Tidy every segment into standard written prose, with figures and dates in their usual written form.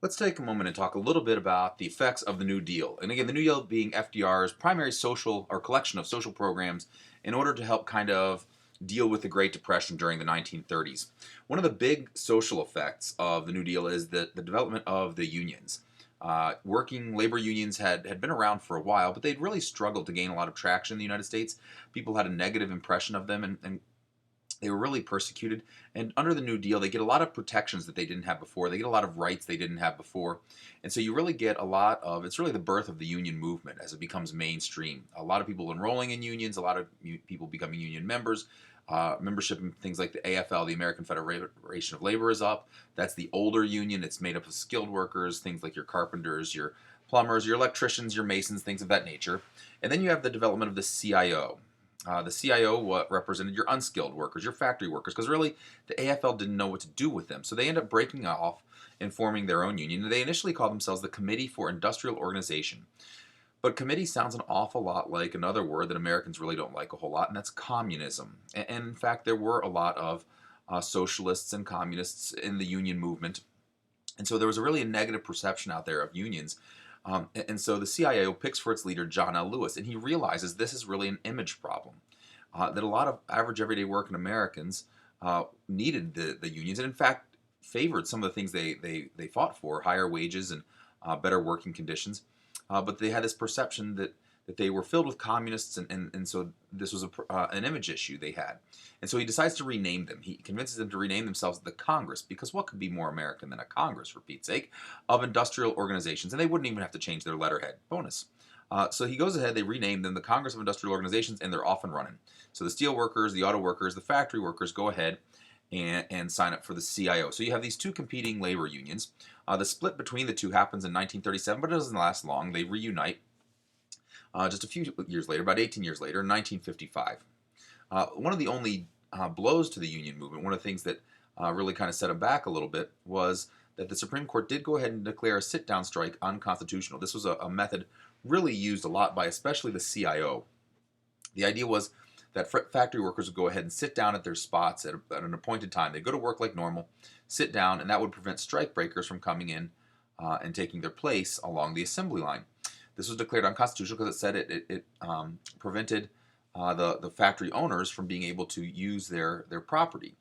Let's take a moment and talk a little bit about the effects of the New Deal. And again, the New Deal being FDR's primary social or collection of social programs in order to help kind of deal with the Great Depression during the 1930s. One of the big social effects of the New Deal is the development of the unions. Working labor unions had been around for a while, but they'd really struggled to gain a lot of traction in the United States. People had a negative impression of them, and they were really persecuted. And under the New Deal, they get a lot of protections that they didn't have before. They get a lot of rights they didn't have before. And so you really get a lot of, it's really the birth of the union movement as it becomes mainstream. A lot of people enrolling in unions, a lot of people becoming union members. Membership in things like the AFL, the American Federation of Labor, is up. That's the older union. It's made up of skilled workers, things like your carpenters, your plumbers, your electricians, your masons, things of that nature. And then you have the development of the CIO. The CIO represented your unskilled workers, your factory workers, because really the AFL didn't know what to do with them. So they end up breaking off and forming their own union. They initially called themselves the Committee for Industrial Organization. But committee sounds an awful lot like another word that Americans really don't like a whole lot, and that's communism. And in fact, there were a lot of socialists and communists in the union movement. And so there was a negative perception out there of unions. And so the CIO picks for its leader John L. Lewis, and he realizes this is really an image problem, that a lot of average everyday working Americans needed the unions, and in fact favored some of the things they fought for, higher wages and better working conditions. But they had this perception that they were filled with communists, and so this was an image issue they had. And so he decides to rename them. He convinces them to rename themselves the Congress, because what could be more American than a Congress, for Pete's sake, of industrial organizations? And they wouldn't even have to change their letterhead. Bonus. So he goes ahead, they rename them the Congress of Industrial Organizations, and they're off and running. So the steel workers, the auto workers, the factory workers go ahead and sign up for the CIO. So you have these two competing labor unions. The split between the two happens in 1937, but it doesn't last long. They reunite just a few years later, about 18 years later, in 1955. One of the only blows to the union movement, one of the things that really kind of set them back a little bit, was that the Supreme Court did go ahead and declare a sit-down strike unconstitutional. This was a method really used a lot by especially the CIO. The idea was that factory workers would go ahead and sit down at their spots at an appointed time. They'd go to work like normal, sit down, and that would prevent strike breakers from coming in and taking their place along the assembly line. This was declared unconstitutional because it said it prevented the factory owners from being able to use their property.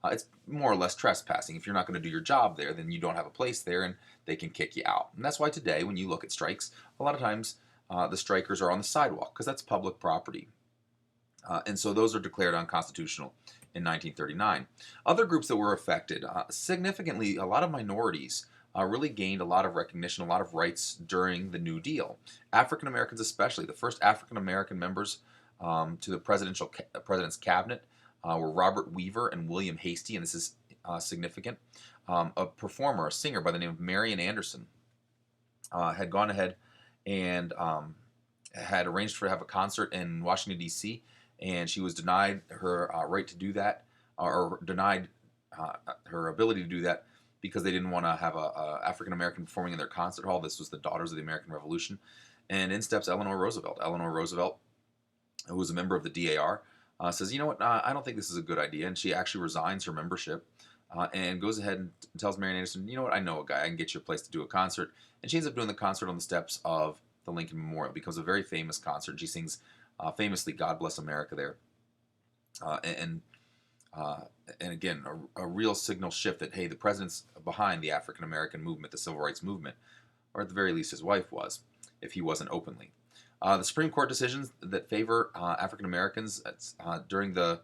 It's more or less trespassing. If you're not going to do your job there, then you don't have a place there, and they can kick you out. And that's why today, when you look at strikes, a lot of times the strikers are on the sidewalk because that's public property. And so those are declared unconstitutional in 1939. Other groups that were affected, significantly, a lot of minorities really gained a lot of recognition, a lot of rights during the New Deal. African Americans especially, the first African American members to the president's cabinet were Robert Weaver and William Hastie, and this is significant. A performer, a singer by the name of Marian Anderson had gone ahead and had arranged to have a concert in Washington, D.C., and she was denied her right to do that, or denied her ability to do that, because they didn't want to have a African American performing in their concert hall. This was the Daughters of the American Revolution. And in steps Eleanor Roosevelt. Eleanor Roosevelt, who was a member of the DAR, says, you know what, I don't think this is a good idea. And she actually resigns her membership and goes ahead and tells Marian Anderson, you know what, I know a guy, I can get you a place to do a concert. And she ends up doing the concert on the steps of the Lincoln Memorial. It becomes a very famous concert. She sings famously God Bless America there. And again, a real signal shift that, hey, the president's behind the African American movement, the civil rights movement, or at the very least his wife was, if he wasn't openly. The Supreme Court decisions that favor African Americans during the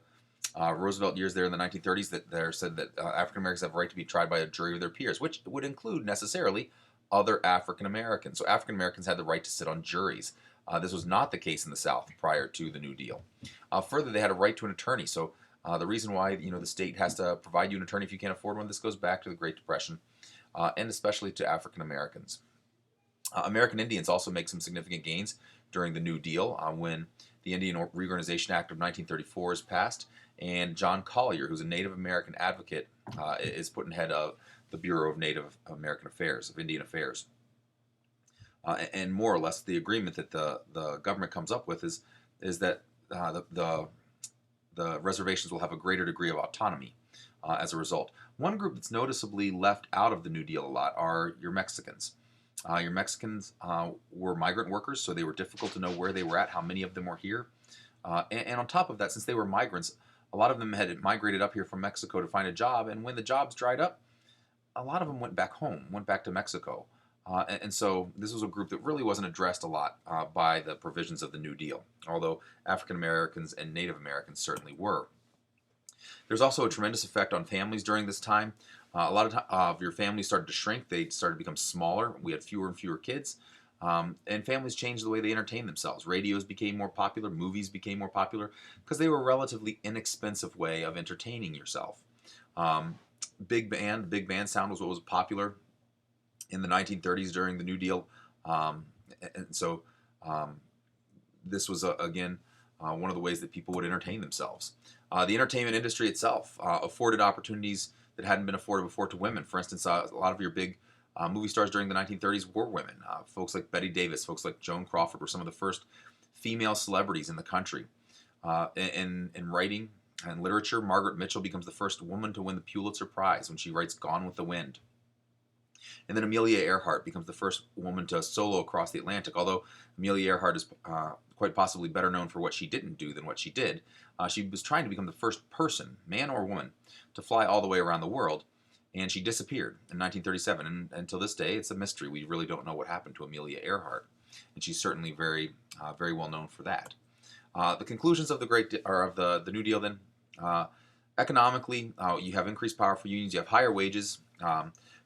Roosevelt years there in the 1930s, that there said that African Americans have a right to be tried by a jury of their peers, which would include necessarily other African Americans. So African Americans had the right to sit on juries. This was not the case in the South prior to the New Deal. Further, they had a right to an attorney. So the reason why the state has to provide you an attorney if you can't afford one, this goes back to the Great Depression, and especially to African Americans. American Indians also make some significant gains during the New Deal when the Indian Reorganization Act of 1934 is passed, and John Collier, who's a Native American advocate, is put in head of the Bureau of Native American Affairs, of Indian Affairs. And more or less, the agreement that the government comes up with is that the reservations will have a greater degree of autonomy as a result. One group that's noticeably left out of the New Deal a lot are your Mexicans. Your Mexicans were migrant workers, so they were difficult to know where they were at, how many of them were here. And on top of that, since they were migrants, a lot of them had migrated up here from Mexico to find a job, and when the jobs dried up, a lot of them went back home, went back to Mexico. And so this was a group that really wasn't addressed a lot by the provisions of the New Deal, although African Americans and Native Americans certainly were. There's also a tremendous effect on families during this time. A lot of your families started to shrink. They started to become smaller. We had fewer and fewer kids. And families changed the way they entertained themselves. Radios became more popular. Movies became more popular because they were a relatively inexpensive way of entertaining yourself. Big band sound was what was popular in the 1930s during the New Deal. And so this was, again, one of the ways that people would entertain themselves. The entertainment industry itself afforded opportunities that hadn't been afforded before to women. For instance, a lot of your big movie stars during the 1930s were women. Folks like Betty Davis, folks like Joan Crawford were some of the first female celebrities in the country. In writing and literature, Margaret Mitchell becomes the first woman to win the Pulitzer Prize when she writes Gone with the Wind. And then Amelia Earhart becomes the first woman to solo across the Atlantic. Although Amelia Earhart is quite possibly better known for what she didn't do than what she did, she was trying to become the first person, man or woman, to fly all the way around the world. And she disappeared in 1937. And until this day, it's a mystery. We really don't know what happened to Amelia Earhart. And she's certainly very well known for that. The conclusions of the New Deal then, economically, you have increased power for unions, you have higher wages,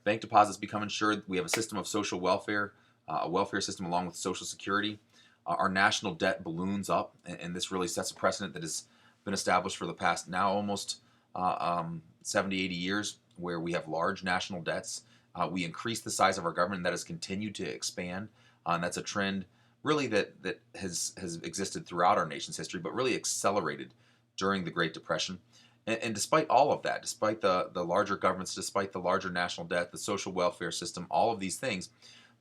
bank deposits become insured, we have a system of social welfare, a welfare system along with Social Security. Our national debt balloons up, and this really sets a precedent that has been established for the past now almost 70, 80 years, where we have large national debts. We increase the size of our government, and that has continued to expand. And that's a trend really that has existed throughout our nation's history, but really accelerated during the Great Depression. And despite all of that, despite the larger governments, despite the larger national debt, the social welfare system, all of these things,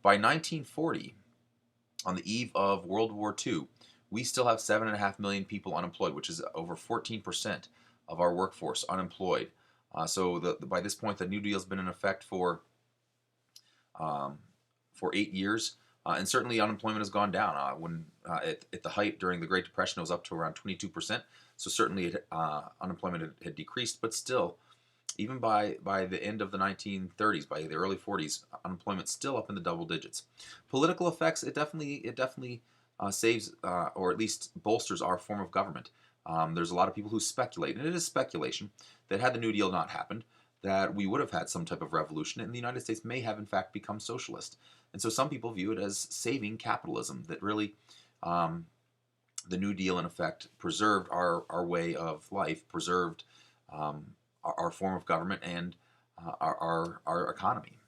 by 1940, on the eve of World War II, we still have 7.5 million people unemployed, which is over 14% of our workforce unemployed. So by this point, the New Deal has been in effect for 8 years, and certainly unemployment has gone down. At the height during the Great Depression, it was up to around 22%. So certainly unemployment had decreased, but still, even by the end of the 1930s, by the early 40s, unemployment's still up in the double digits. Political effects, it definitely saves or at least bolsters our form of government. There's a lot of people who speculate, and it is speculation, that had the New Deal not happened, that we would have had some type of revolution, and the United States may have in fact become socialist. And so some people view it as saving capitalism, that really the New Deal in effect preserved our way of life, preserved our form of government and our economy.